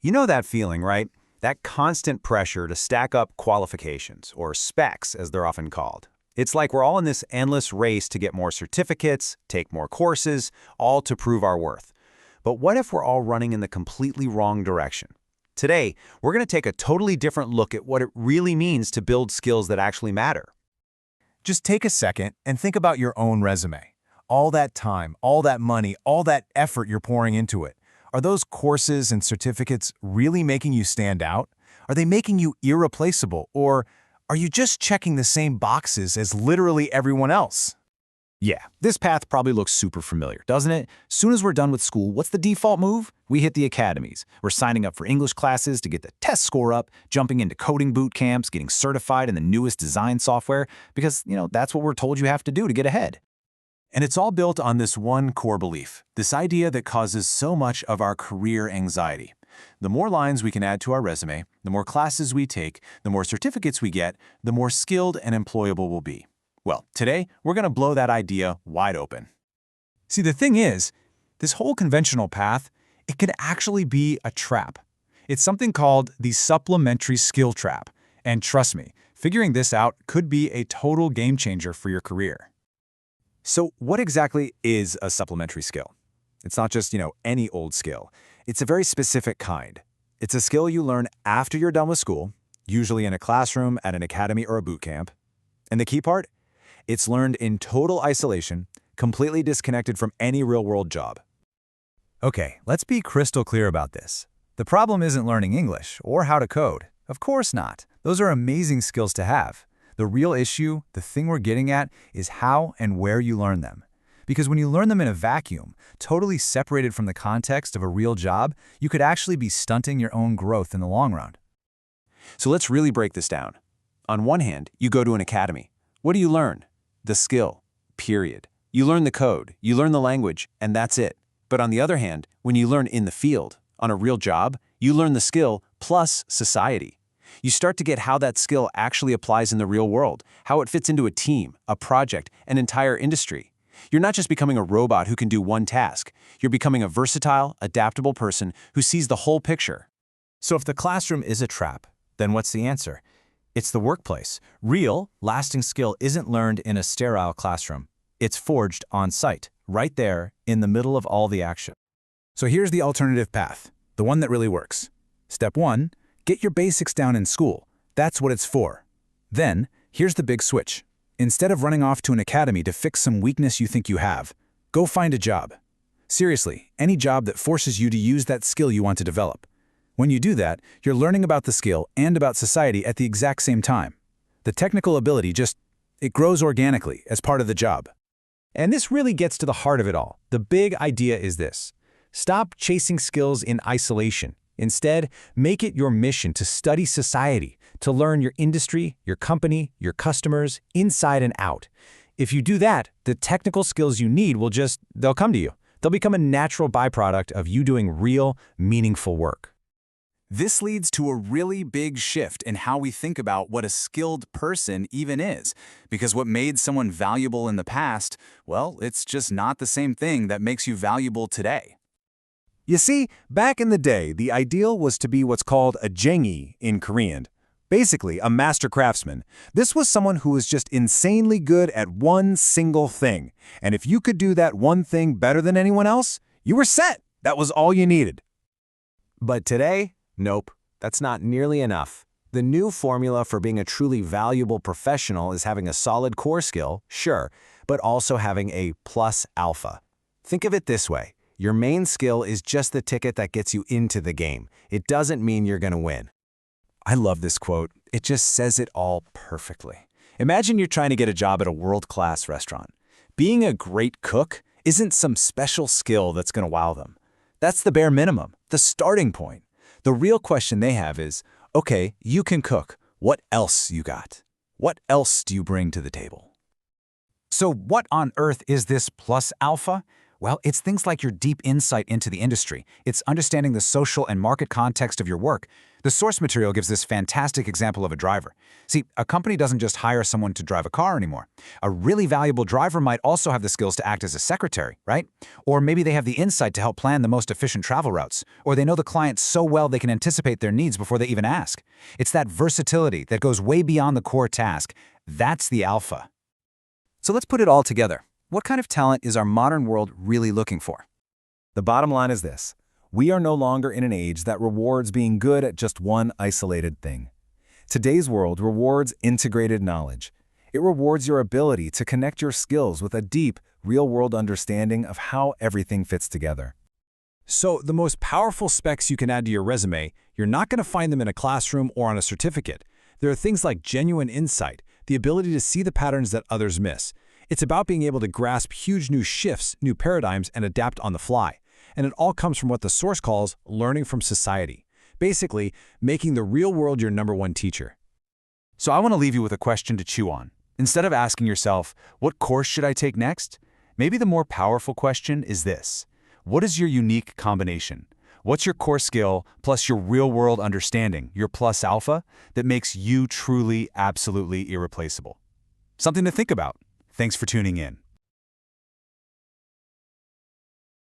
You know that feeling, right? That constant pressure to stack up qualifications, or specs as they're often called. It's like we're all in this endless race to get more certificates, take more courses, all to prove our worth. But what if we're all running in the completely wrong direction? Today, we're going to take a totally different look at what it really means to build skills that actually matter. Just take a second and think about your own resume. All that time, all that money, all that effort you're pouring into it. Are those courses and certificates really making you stand out? Are they making you irreplaceable? Or are you just checking the same boxes as literally everyone else? Yeah, this path probably looks super familiar, doesn't it? Soon as we're done with school, what's the default move? We hit the academies. We're signing up for English classes to get the test score up, jumping into coding boot camps, getting certified in the newest design software, because, that's what we're told you have to do to get ahead. And it's all built on this one core belief, this idea that causes so much of our career anxiety. The more lines we can add to our resume, the more classes we take, the more certificates we get, the more skilled and employable we'll be. Well, today, we're going to blow that idea wide open. See, the thing is, this whole conventional path, it can actually be a trap. It's something called the supplementary skill trap. And trust me, figuring this out could be a total game changer for your career. So what exactly is a supplementary skill? It's not just, any old skill. It's a very specific kind. It's a skill you learn after you're done with school, usually in a classroom, at an academy, or a boot camp. And the key part? It's learned in total isolation, completely disconnected from any real-world job. Okay, let's be crystal clear about this. The problem isn't learning English or how to code. Of course not. Those are amazing skills to have. The real issue, the thing we're getting at, is how and where you learn them. Because when you learn them in a vacuum, totally separated from the context of a real job, you could actually be stunting your own growth in the long run. So let's really break this down. On one hand, you go to an academy. What do you learn? The skill, period. You learn the code, you learn the language, and that's it. But on the other hand, when you learn in the field, on a real job, you learn the skill plus society. You start to get how that skill actually applies in the real world, how it fits into a team, a project, an entire industry. You're not just becoming a robot who can do one task. You're becoming a versatile, adaptable person who sees the whole picture. So if the classroom is a trap, then what's the answer? It's the workplace. Real, lasting skill isn't learned in a sterile classroom. It's forged on site, right there, in the middle of all the action. So here's the alternative path, the one that really works. Step 1, get your basics down in school. That's what it's for. Then, here's the big switch. Instead of running off to an academy to fix some weakness you think you have, go find a job. Seriously, any job that forces you to use that skill you want to develop. When you do that, you're learning about the skill and about society at the exact same time. The technical ability it grows organically as part of the job. And this really gets to the heart of it all. The big idea is this. Stop chasing skills in isolation. Instead, make it your mission to study society, to learn your industry, your company, your customers, inside and out. If you do that, the technical skills you need they'll come to you. They'll become a natural byproduct of you doing real, meaningful work. This leads to a really big shift in how we think about what a skilled person even is. Because what made someone valuable in the past, well, it's just not the same thing that makes you valuable today. You see, back in the day, the ideal was to be what's called a jengyi in Korean. Basically, a master craftsman. This was someone who was just insanely good at one single thing. And if you could do that one thing better than anyone else, you were set. That was all you needed. But today, nope, that's not nearly enough. The new formula for being a truly valuable professional is having a solid core skill, sure, but also having a plus alpha. Think of it this way. Your main skill is just the ticket that gets you into the game. It doesn't mean you're going to win. I love this quote. It just says it all perfectly. Imagine you're trying to get a job at a world-class restaurant. Being a great cook isn't some special skill that's going to wow them. That's the bare minimum, the starting point. The real question they have is, okay, you can cook. What else you got? What else do you bring to the table? So what on earth is this plus alpha? Well, it's things like your deep insight into the industry. It's understanding the social and market context of your work. The source material gives this fantastic example of a driver. See, a company doesn't just hire someone to drive a car anymore. A really valuable driver might also have the skills to act as a secretary, right? Or maybe they have the insight to help plan the most efficient travel routes. Or they know the client so well they can anticipate their needs before they even ask. It's that versatility that goes way beyond the core task. That's the alpha. So let's put it all together. What kind of talent is our modern world really looking for? The bottom line is this. We are no longer in an age that rewards being good at just one isolated thing. Today's world rewards integrated knowledge. It rewards your ability to connect your skills with a deep, real-world understanding of how everything fits together. So the most powerful specs you can add to your resume, you're not going to find them in a classroom or on a certificate. There are things like genuine insight, the ability to see the patterns that others miss. It's about being able to grasp huge new shifts, new paradigms, and adapt on the fly. And it all comes from what the source calls learning from society. Basically, making the real world your #1 teacher. So I want to leave you with a question to chew on. Instead of asking yourself, what course should I take next? Maybe the more powerful question is this. What is your unique combination? What's your core skill plus your real-world understanding, your plus alpha, that makes you truly, absolutely irreplaceable? Something to think about. Thanks for tuning in.